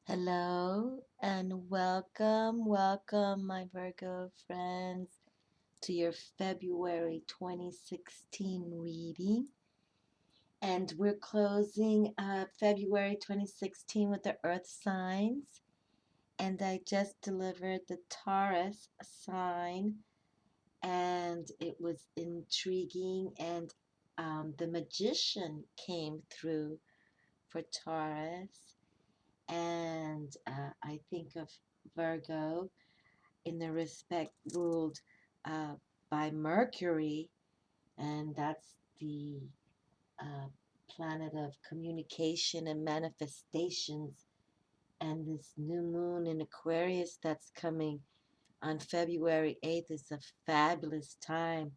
Hello and welcome, my Virgo friends, to your February 2016 reading. And we're closing February 2016 with the Earth signs. And I just delivered the Taurus sign, and it was intriguing. And the Magician came through for Taurus. And I think of Virgo in the respect ruled uh, by Mercury, and that's the uh, planet of communication and manifestations. And this new moon in Aquarius that's coming on February 8th is a fabulous time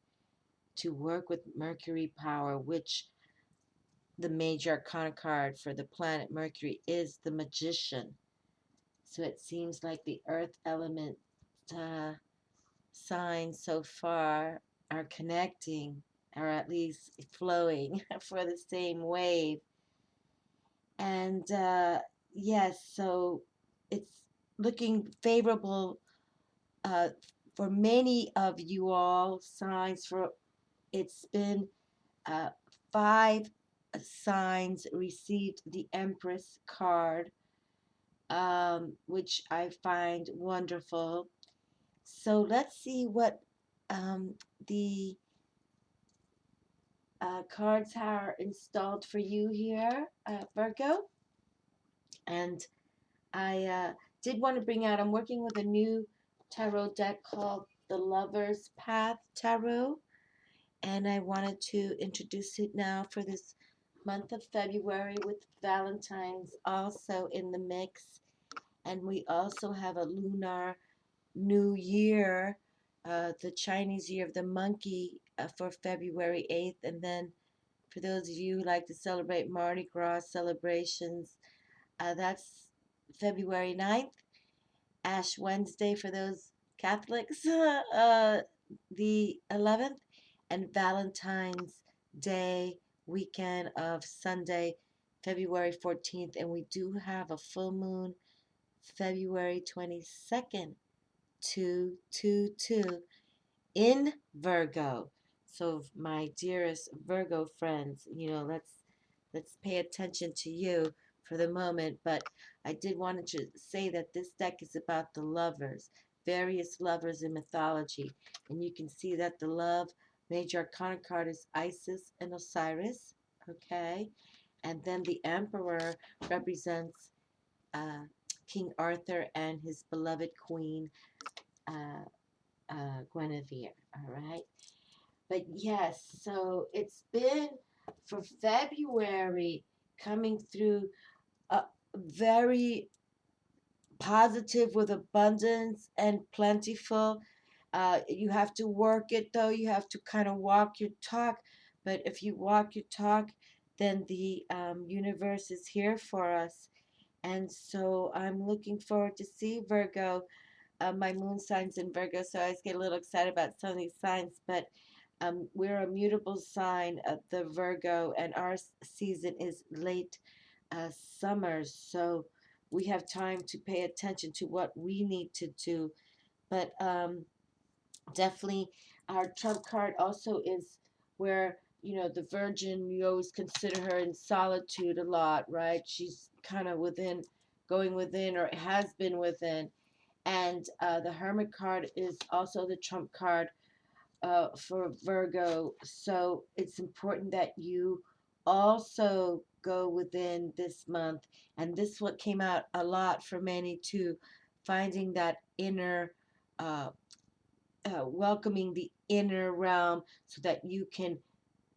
to work with Mercury power, which the major arcana card for the planet Mercury is the Magician. So it seems like the earth element uh, signs so far are connecting, or at least flowing for the same wave. And yes, so it's looking favorable uh, for many of you all signs. For it's been uh, five signs received the Empress card, which I find wonderful. So let's see what um, the cards are installed for you here, Virgo. And I did want to bring out, I'm working with a new tarot deck called the Lover's Path Tarot. And I wanted to introduce it now for this month of February with Valentine's also in the mix. And we also have a lunar New Year, the Chinese Year of the Monkey, for February 8th. And then for those of you who like to celebrate Mardi Gras celebrations, that's February 9th. Ash Wednesday for those Catholics, the 11th. And Valentine's Day weekend of Sunday, February 14th. And we do have a full moon February 22nd. 222 in Virgo. So my dearest Virgo friends, let's pay attention to you for the moment. But I did want to say that this deck is about the lovers, various lovers in mythology. And you can see that the love major arcana card is Isis and Osiris. Okay. And then the Emperor represents uh, King Arthur and his beloved queen, uh, Guinevere. All right. But yes, so it's been for February coming through very positive with abundance and plentiful. You have to work it though. You have to kind of walk your talk. But if you walk your talk, then the universe is here for us. And so I'm looking forward to see Virgo. My moon sign's in Virgo, so I always get a little excited about some of these signs. But we're a mutable sign of the Virgo, and our season is late summer, so we have time to pay attention to what we need to do. But definitely, our trump card also is where the Virgin. You always consider her in solitude a lot, right? She's kind of within, going within, or has been within. And the Hermit card is also the trump card for Virgo. So it's important that you also go within this month. And this what came out a lot for many too, finding that inner, uh, welcoming the inner realm so that you can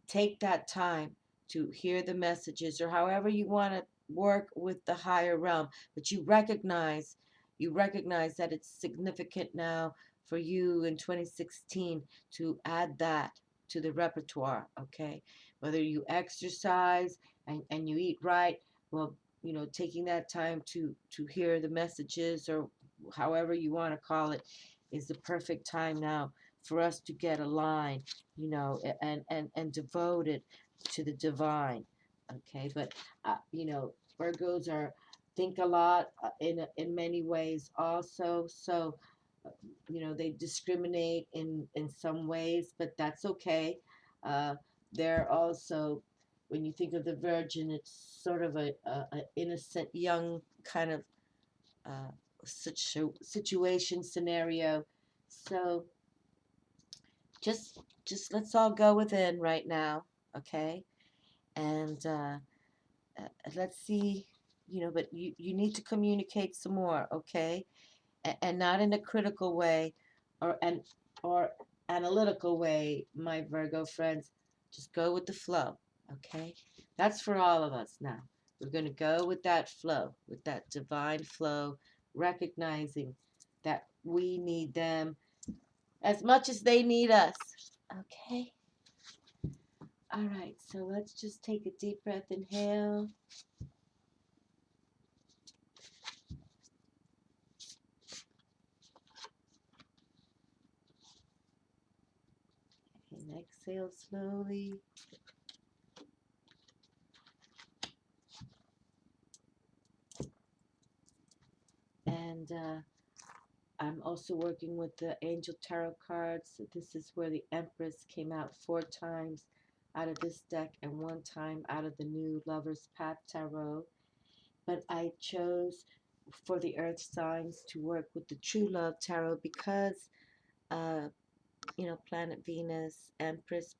take that time to hear the messages, or however you want to work with the higher realm. But you recognize that it's significant now for you in 2016 to add that to the repertoire. Okay, whether you exercise and you eat right, well, taking that time to hear the messages, or however you want to call it, is the perfect time now for us to get aligned, and devoted to the divine. Okay, but Virgos are think a lot in many ways also. So, they discriminate in some ways, but that's okay. Uh, they're also, when you think of the Virgin, it's sort of a innocent young kind of situation scenario. So just just let's all go within right now, okay? And let's see, but you need to communicate some more, okay? And not in a critical way or analytical way, my Virgo friends. Just go with the flow, okay? That's for all of us now. We're going to go with that flow, with that divine flow, recognizing that we need them as much as they need us, okay? All right, so let's just take a deep breath, inhale. And exhale slowly. And I'm also working with the Angel Tarot cards. This is where the Empress came out 4 times out of this deck and 1 time out of the new Lover's Path Tarot. But I chose for the Earth signs to work with the True Love Tarot because, uh, Planet Venus, Empress,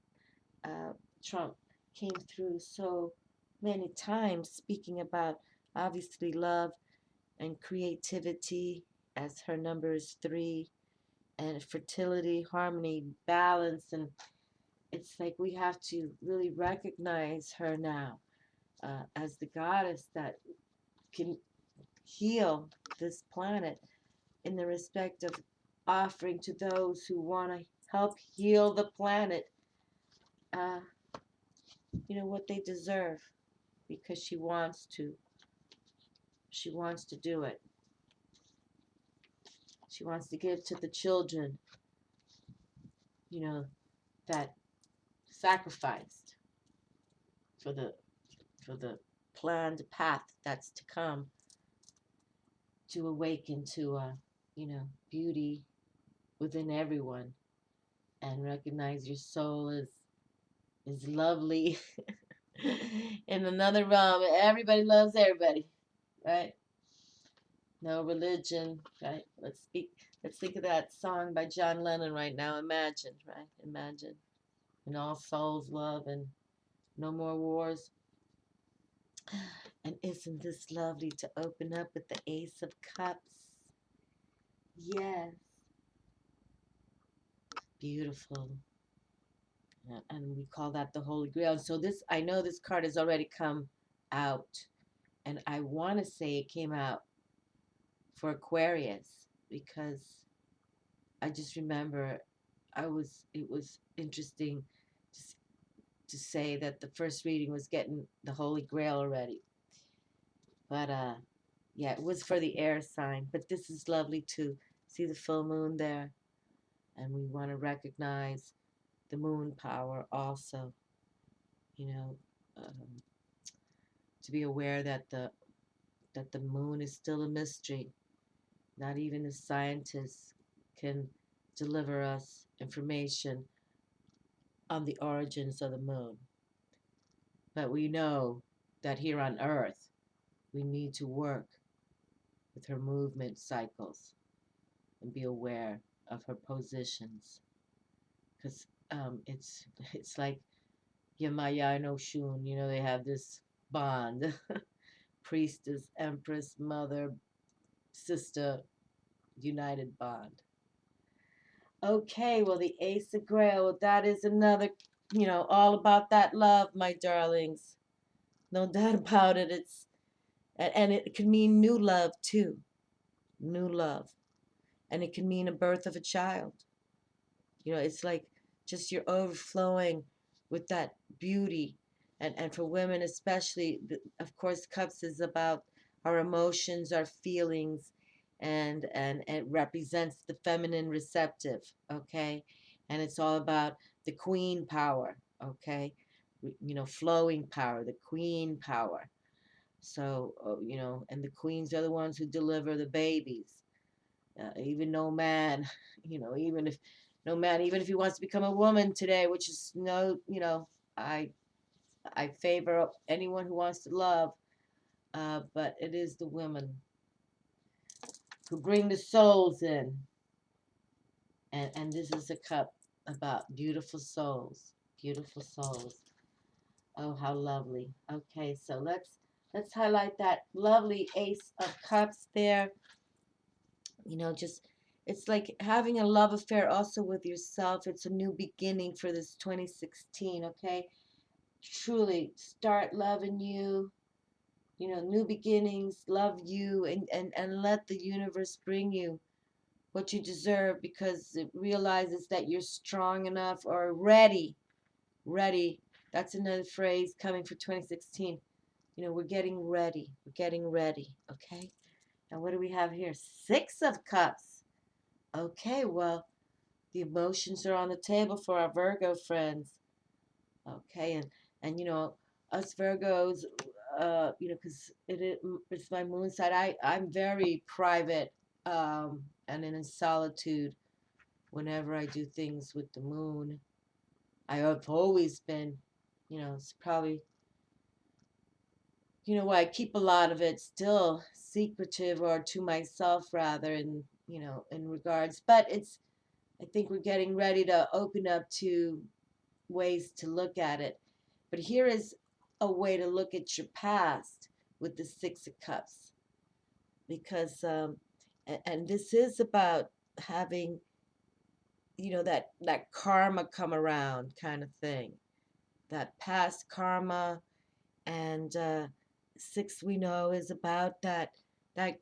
uh, Trump came through so many times speaking about obviously love and creativity as her number is 3, and fertility, harmony, balance. And it's like we have to really recognize her now as the goddess that can heal this planet in the respect of offering to those who want to help heal the planet, uh, what they deserve, because she wants to. She wants to do it. She wants to give to the children, that sacrificed for the planned path that's to come, to awaken to beauty within everyone, and recognize your soul is lovely in another realm. Everybody loves everybody, right? No religion, right? Let's think of that song by John Lennon right now. Imagine, right? Imagine. And all souls love and no more wars. And isn't this lovely to open up with the Ace of Cups? Yes. Beautiful. And we call that the Holy Grail. So I know this card has already come out. And I want to say it came out for Aquarius, because I just remember it was interesting to, to say that the first reading was getting the Holy Grail already. But yeah, it was for the air sign. But this is lovely to see the full moon there. And we want to recognize the moon power also, you know, um, to be aware that the moon is still a mystery. Not even the scientists can deliver us information on the origins of the moon. But we know that here on Earth, we need to work with her movement cycles and be aware of her positions. Because it's like Yamaya and Oshun, they have this bond. Priestess, Empress, Mother, Sister, united bond. Okay, well, the Ace of Grail, that is another, all about that love, my darlings. No doubt about it. And it can mean new love too. New love. And it can mean a birth of a child. It's like just you're overflowing with that beauty. And for women especially, of course, Cups is about our emotions, our feelings, and it represents the feminine receptive, okay? And it's all about the queen power, okay? Flowing power, the queen power. So, and the queens are the ones who deliver the babies. Even no man, even if no man, even if he wants to become a woman today, which is no, I I favor anyone who wants to love, but it is the women who bring the souls in, and this is a cup about beautiful souls, beautiful souls. Oh, how lovely. Okay, so let's highlight that lovely Ace of Cups there. Just it's like having a love affair also with yourself. It's a new beginning for this 2016, okay? Truly start loving you, new beginnings, love you, and let the universe bring you what you deserve, because it realizes that you're strong enough or ready. Ready. That's another phrase coming for 2016. We're getting ready. We're getting ready, okay? Now, what do we have here? Six of Cups. Okay, well, the emotions are on the table for our Virgo friends. Okay, and us Virgos, because it's my moon side. I'm very private, and in solitude whenever I do things with the moon. I have always been, it's probably, why I keep a lot of it still secretive, or to myself rather, in regards. But I think we're getting ready to open up to ways to look at it. But here is a way to look at your past with the Six of Cups, because and this is about having, that karma come around kind of thing, that past karma. And six, we know, is about that that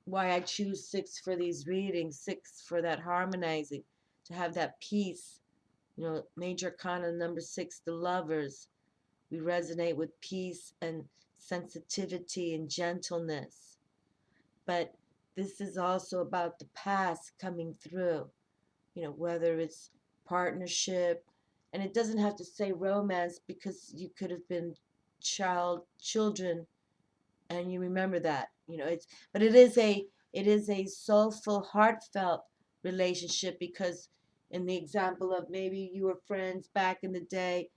why I choose six for these readings, six for that harmonizing, to have that peace. Major arcana number six, the Lovers. We resonate with peace and sensitivity and gentleness. But this is also about the past coming through, whether it's partnership, and it doesn't have to say romance, because you could have been children, and you remember that. But it is a soulful, heartfelt relationship, because in the example of maybe you were friends back in the day,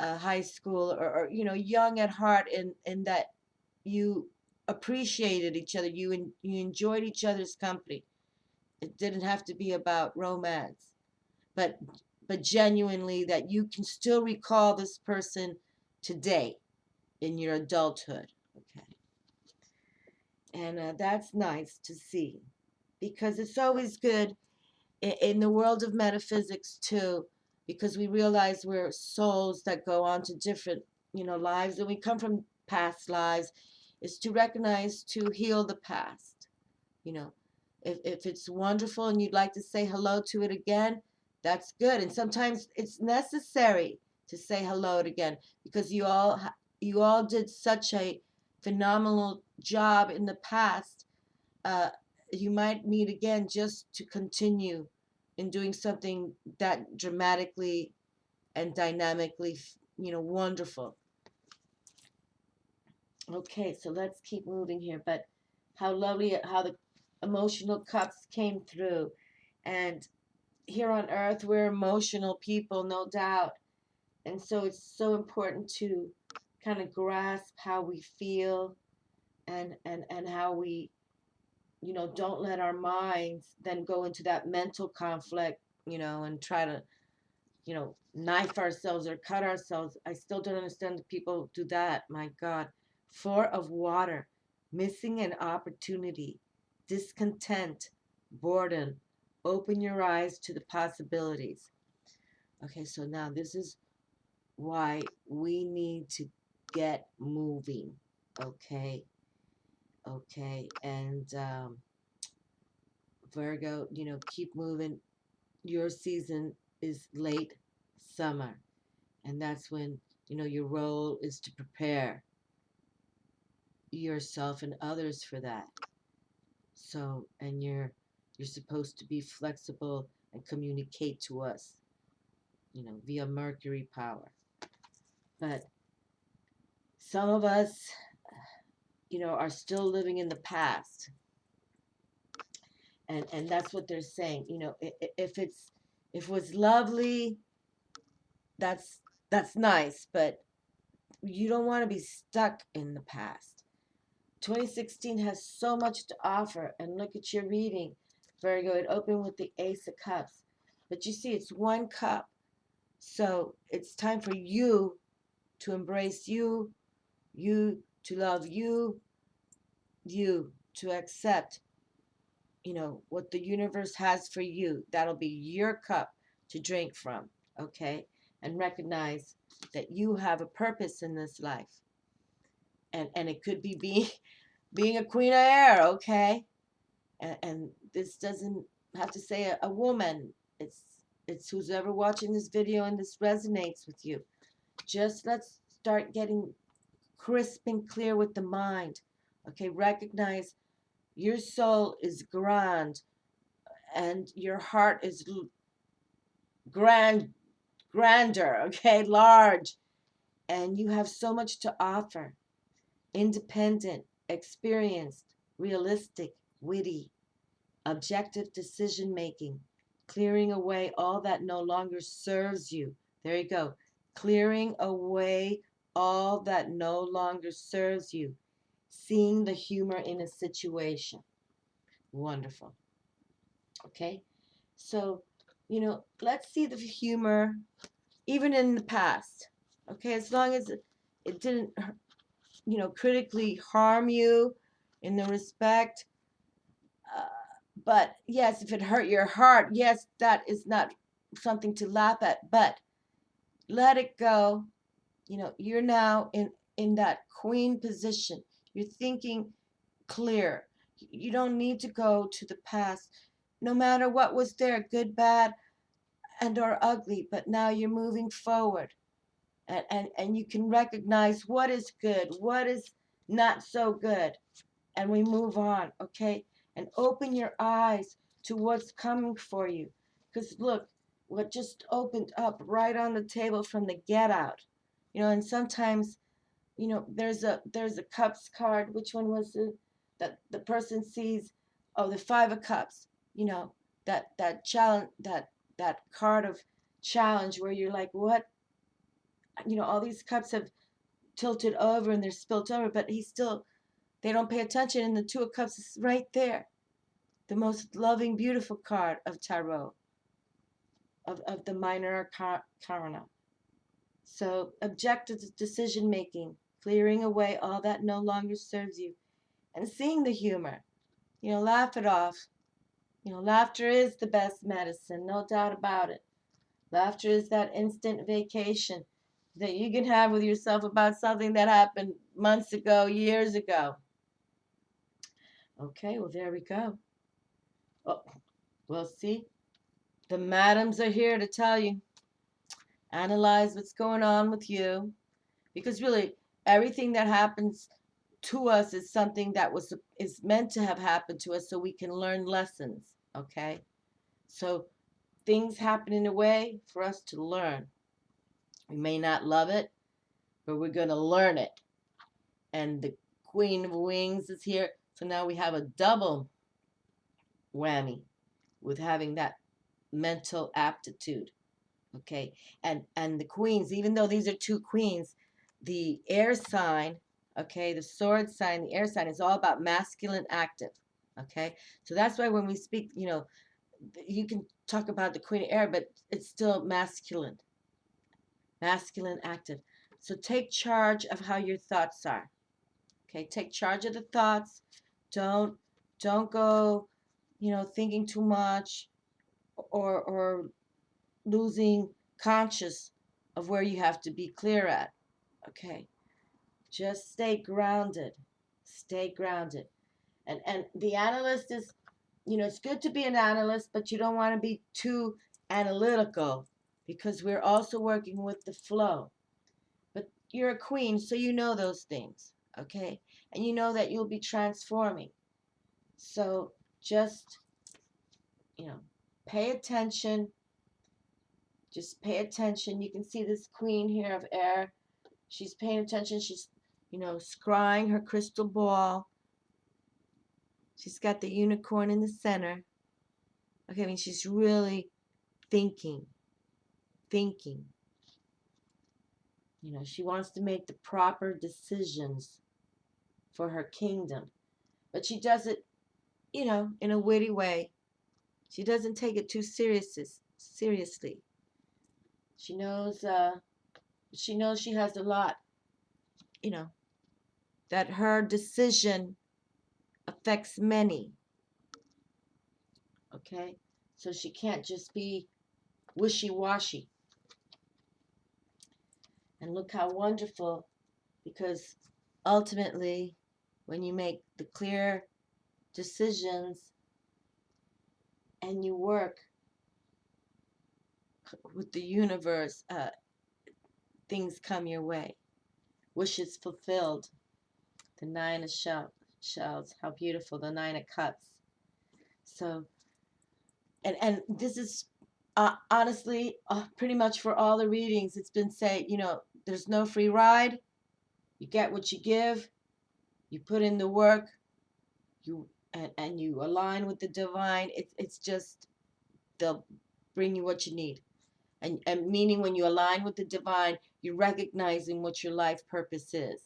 high school, or young at heart, in that you appreciated each other, you enjoyed each other's company. It didn't have to be about romance, but genuinely, that you can still recall this person today in your adulthood. Okay, and that's nice to see, because it's always good in the world of metaphysics too, because we realize we're souls that go on to different, lives, and we come from past lives, is to recognize, to heal the past. you know if it's wonderful and you'd like to say hello to it again, that's good. And sometimes it's necessary to say hello again, because you all did such a phenomenal job in the past. uh, you might meet again just to continue in doing something that dramatically and dynamically, wonderful. Okay, so let's keep moving here. But how lovely how the emotional cups came through. And here on earth, we're emotional people, no doubt. And so it's so important to kind of grasp how we feel, and how we, don't let our minds then go into that mental conflict, and try to, knife ourselves or cut ourselves. I still don't understand that people do that. My God. Four of Water, missing an opportunity, discontent, boredom. Open your eyes to the possibilities. Okay, so now this is why we need to get moving. Okay, okay, and Virgo, keep moving. Your season is late summer, and that's when, your role is to prepare yourself and others for that. So, and you're supposed to be flexible and communicate to us, via Mercury power. But some of us are still living in the past. And that's what they're saying. If it was lovely, that's nice, but you don't want to be stuck in the past. 2016 has so much to offer, and look at your reading, Virgo. It opened with the Ace of Cups, but you see, it's one cup. So it's time for you to embrace you, you to love you to accept, what the universe has for you. That'll be your cup to drink from, okay? And recognize that you have a purpose in this life. And it could be being a queen of air, okay? And this doesn't have to say a woman. It's who's ever watching this video and this resonates with you. Just let's start getting crisp and clear with the mind. Okay, recognize your soul is grand and your heart is grander, okay, large, and you have so much to offer. Independent, experienced, realistic, witty, objective decision making, clearing away all that no longer serves you. There you go. Clearing away all that no longer serves you. Seeing the humor in a situation. Wonderful. Okay? So, let's see the humor even in the past. Okay? As long as it didn't, critically harm you in the respect. But yes, if it hurt your heart, yes, that is not something to laugh at. But let it go. You're now in that queen position. You're thinking clear. You don't need to go to the past, no matter what was there, good, bad, and or ugly. But now you're moving forward, and you can recognize what is good, what is not so good, and we move on, okay? And open your eyes to what's coming for you. Because look, what just opened up right on the table from the get out. And sometimes, there's a cups card. Which one was it? That the person sees, oh, the five of cups, that challenge, that card of challenge where you're like, what? All these cups have tilted over and they're spilt over, but they don't pay attention, and the two of cups is right there. The most loving, beautiful card of tarot, of the minor arcana. So objective decision making, clearing away all that no longer serves you, and seeing the humor. Laugh it off. Laughter is the best medicine, no doubt about it. Laughter is that instant vacation that you can have with yourself about something that happened months ago, years ago. Okay, well, there we go. Oh, well, see, the madams are here to tell you. Analyze what's going on with you. Because really, everything that happens to us is something that is meant to have happened to us so we can learn lessons. Okay? So things happen in a way for us to learn. We may not love it, but we're going to learn it. And the Queen of Wings is here. So now we have a double whammy with having that mental aptitude. Okay? And the queens, even though these are two queens, the air sign, okay, the sword sign, the air sign is all about masculine active. Okay? So that's why when we speak, you can talk about the queen of air, but it's still masculine. Masculine active. So take charge of how your thoughts are. Okay, take charge of the thoughts. Don't go, thinking too much or losing conscious of where you have to be clear at. Okay, just stay grounded. Stay grounded. And the analyst is, it's good to be an analyst, but you don't want to be too analytical because we're also working with the flow. But you're a queen, so you know those things, okay? And you know that you'll be transforming. So just, pay attention. Just pay attention. You can see this queen here of air. She's paying attention. She's you know, scrying her crystal ball. She's got the unicorn in the center. Okay, I mean, she's really thinking. You know, she wants to make the proper decisions for her kingdom. But she does it, you know, in a witty way. She doesn't take it too seriously. She knows she has a lot, you know, that her decision affects many. Okay? So she can't just be wishy-washy. And look how wonderful, because ultimately, when you make the clear decisions and you work with the universe, things come your way. Wishes fulfilled. The nine of shells. How beautiful. The nine of cups. So, and this is honestly pretty much for all the readings. It's been said, you know, there's no free ride. You get what you give. You put in the work. And you align with the divine. It's just they'll bring you what you need. And meaning when you align with the divine, you're recognizing what your life purpose is.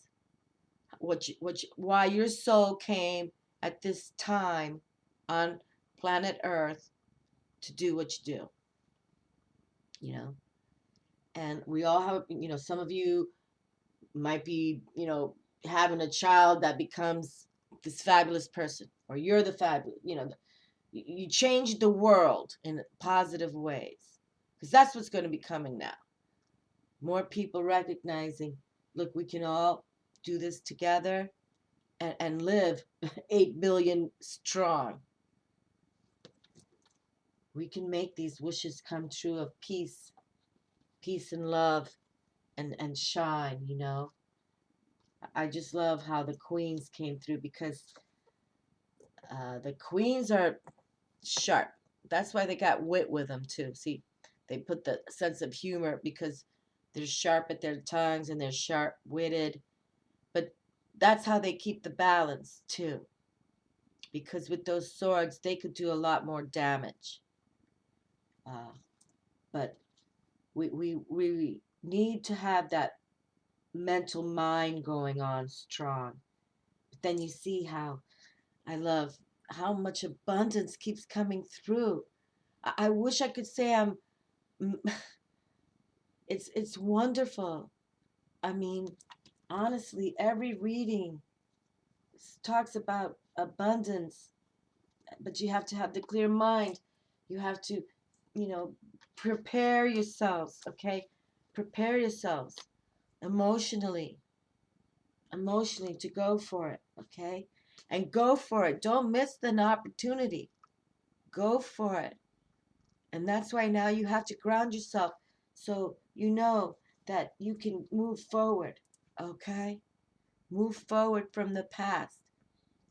Why your soul came at this time on planet Earth to do what you do. You know, and we all have, you know, some of you might be, you know, having a child that becomes this fabulous person, or you're the fabulous, you know, you change the world in positive ways, because that's what's going to be coming now. More people recognizing, look, we can all do this together and live 8 billion strong. We can make these wishes come true of peace and love, and shine, you know. I just love how the queens came through, because the queens are sharp. That's why they got wit with them too. See, they put the sense of humor because they're sharp at their tongues and they're sharp-witted. But that's how they keep the balance too. Because with those swords, they could do a lot more damage. But we need to have that mental mind going on strong. But then you see how I love how much abundance keeps coming through. I wish I could say I'm. It's wonderful. I mean, honestly, every reading talks about abundance, but you have to have the clear mind. You have to, you know, prepare yourselves. Okay, prepare yourselves emotionally, to go for it. Okay, and go for it. Don't miss an opportunity. Go for it. And that's why now you have to ground yourself so you know that you can move forward, okay? Move forward from the past.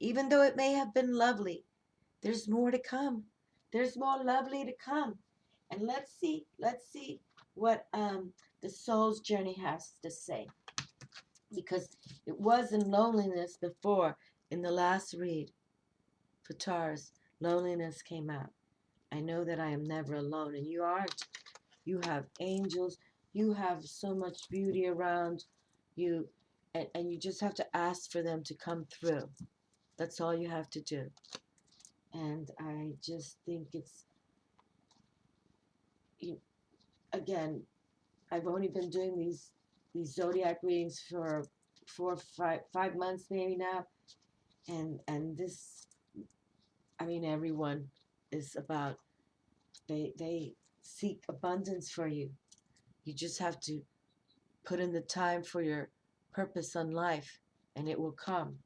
Even though it may have been lovely, there's more to come. There's more lovely to come. And let's see what the soul's journey has to say. Because it was in loneliness before, in the last read for Taurus, loneliness came out. I know that I am never alone, and you aren't. You have angels. You have so much beauty around you, and you just have to ask for them to come through. That's all you have to do. And I just think it's, again, I've only been doing these zodiac readings for 5 months maybe now, and this, I mean, everyone is about, they seek abundance for you. You just have to put in the time for your purpose on life, and it will come.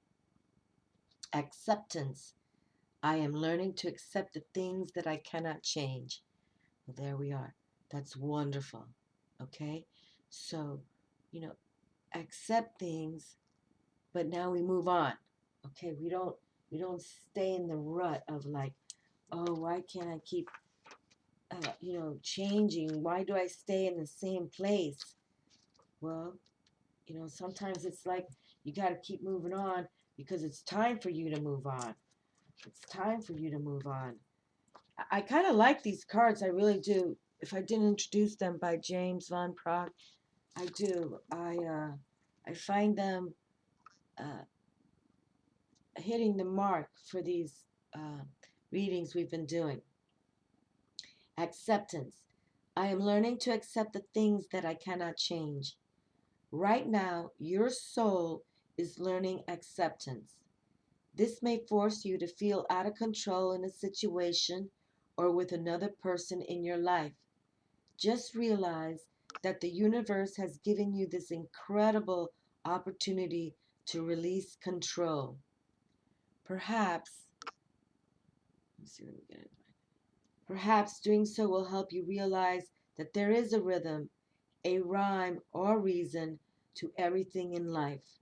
Acceptance. I am learning to accept the things that I cannot change. Well, there we are. That's wonderful. Okay? So, you know, accept things, but now we move on. Okay? We don't stay in the rut of like, oh, why can't I keep changing? Why do I stay in the same place? Well, sometimes it's like you got to keep moving on because it's time for you to move on. It's time for you to move on. I kind of like these cards. I really do. If I didn't introduce them by James Van Praagh, I do. I find them uh, hitting the mark for these readings we've been doing. Acceptance. I am learning to accept the things that I cannot change. Right now, your soul is learning acceptance. This may force you to feel out of control in a situation or with another person in your life. Just realize that the universe has given you this incredible opportunity to release control. Perhaps, let's see, let me get it. Perhaps doing so will help you realize that there is a rhythm, a rhyme, or reason to everything in life.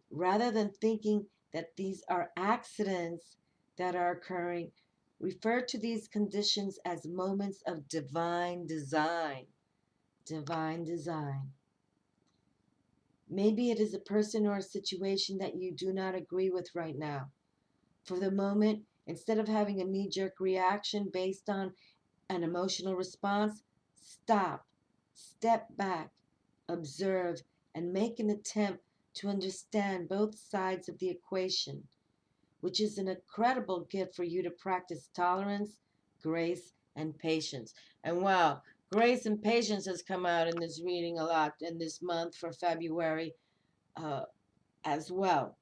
Rather than thinking that these are accidents that are occurring, refer to these conditions as moments of divine design. Divine design. Maybe it is a person or a situation that you do not agree with right now. For the moment, instead of having a knee-jerk reaction based on an emotional response, stop, step back, observe, and make an attempt to understand both sides of the equation, which is an incredible gift for you to practice tolerance, grace, and patience. And wow, grace and patience has come out in this reading a lot in this month for February uh, as well.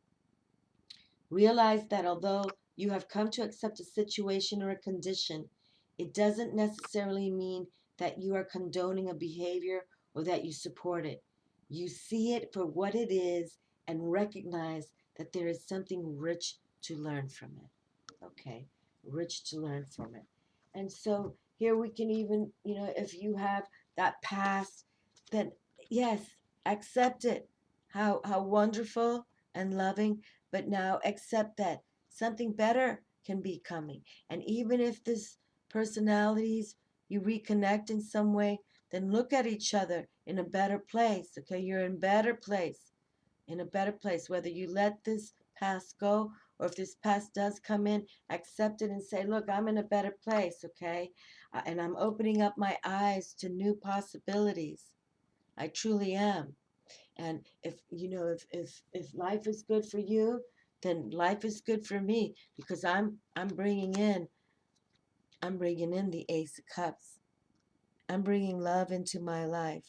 Realize that although you have come to accept a situation or a condition, it doesn't necessarily mean that you are condoning a behavior or that you support it. You see it for what it is and recognize that there is something rich to learn from it. Okay, rich to learn from it. And so here we can even, if you have that past, then yes, accept it. How wonderful and loving, but now accept that something better can be coming. And even if this personalities you reconnect in some way, then look at each other in a better place. Okay, you're in better place, in a better place. Whether you let this past go or if this past does come in, accept it and say, look, I'm in a better place. Okay, and I'm opening up my eyes to new possibilities. I truly am. And if life is good for you, then life is good for me because I'm bringing in the Ace of Cups. I'm bringing love into my life.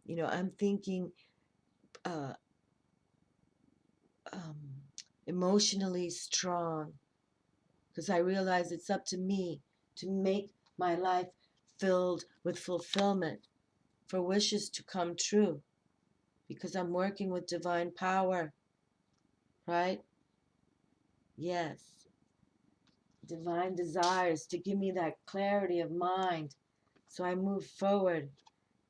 I'm thinking uh, um, emotionally strong because I realize it's up to me to make my life filled with fulfillment, for wishes to come true, because I'm working with divine power, right? Yes. Divine desires to give me that clarity of mind so I move forward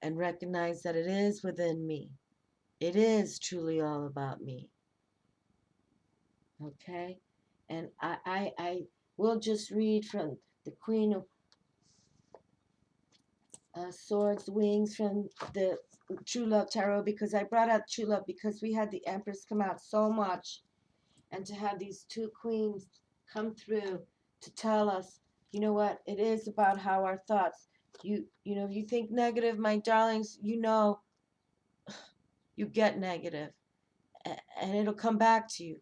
and recognize that it is within me. It is truly all about me. Okay? And I will just read from the Queen of Swords Wings from the True Love Tarot, because I brought out True Love because we had the Empress come out so much, and to have these two queens come through to tell us, you know what, it is about how our thoughts, if you think negative, my darlings, you get negative and it'll come back to you.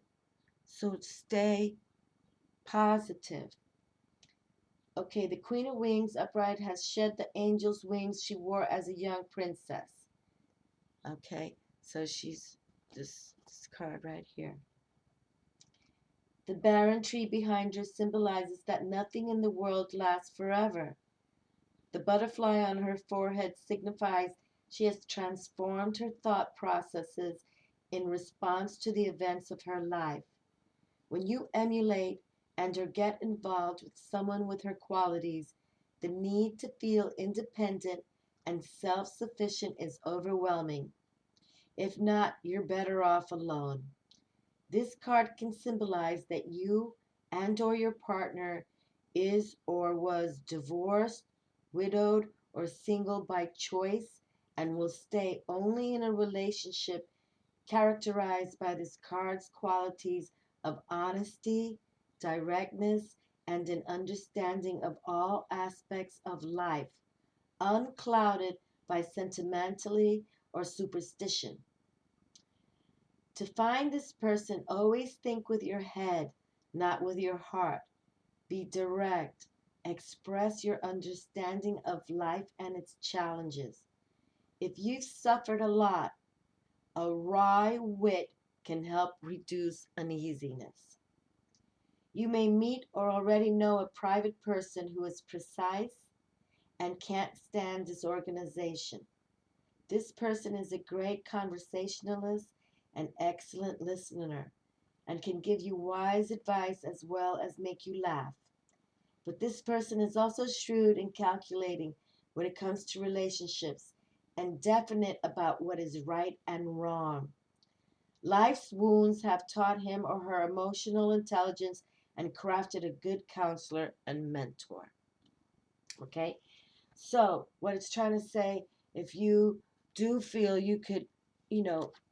So stay positive. Okay, the Queen of Wings upright has shed the angel's wings she wore as a young princess. Okay, so she's this card right here. The barren tree behind her symbolizes that nothing in the world lasts forever. The butterfly on her forehead signifies she has transformed her thought processes in response to the events of her life. When you emulate and or get involved with someone with her qualities, the need to feel independent and self-sufficient is overwhelming. If not, you're better off alone. This card can symbolize that you and or your partner is or was divorced, widowed, or single by choice and will stay only in a relationship characterized by this card's qualities of honesty, directness, and an understanding of all aspects of life, unclouded by sentimentality or superstition. To find this person, always think with your head, not with your heart. Be direct. Express your understanding of life and its challenges. If you've suffered a lot, a wry wit can help reduce uneasiness. You may meet or already know a private person who is precise and can't stand disorganization. This person is a great conversationalist, an excellent listener, and can give you wise advice as well as make you laugh. But this person is also shrewd and calculating when it comes to relationships and definite about what is right and wrong. Life's wounds have taught him or her emotional intelligence and crafted a good counselor and mentor. Okay? So, what it's trying to say, if you do feel you could,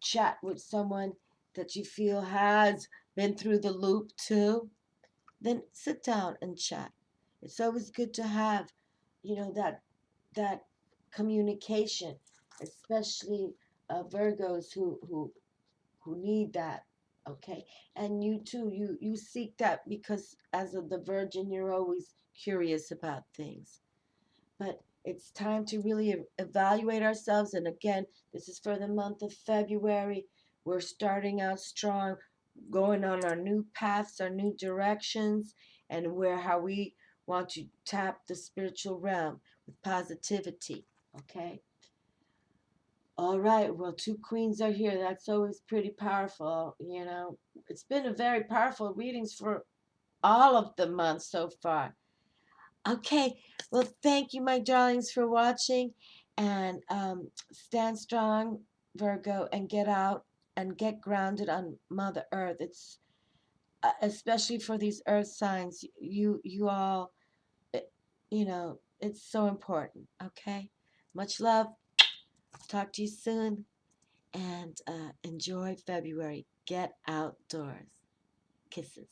chat with someone that you feel has been through the loop too, then sit down and chat. It's always good to have, that communication, especially Virgos who need that. Okay, and you too, you seek that because as the Virgin, you're always curious about things. But it's time to really evaluate ourselves. And again, this is for the month of February. We're starting out strong, going on our new paths, our new directions, and where how we want to tap the spiritual realm with positivity. Okay. All right. Well, two queens are here. That's always pretty powerful. It's been a very powerful readings for all of the months so far. Okay, well, thank you, my darlings, for watching. And stand strong, Virgo, and get out and get grounded on Mother Earth. It's especially for these Earth signs. You all, eh, it's so important. Okay, much love. Talk to you soon, and enjoy February. Get outdoors. Kisses.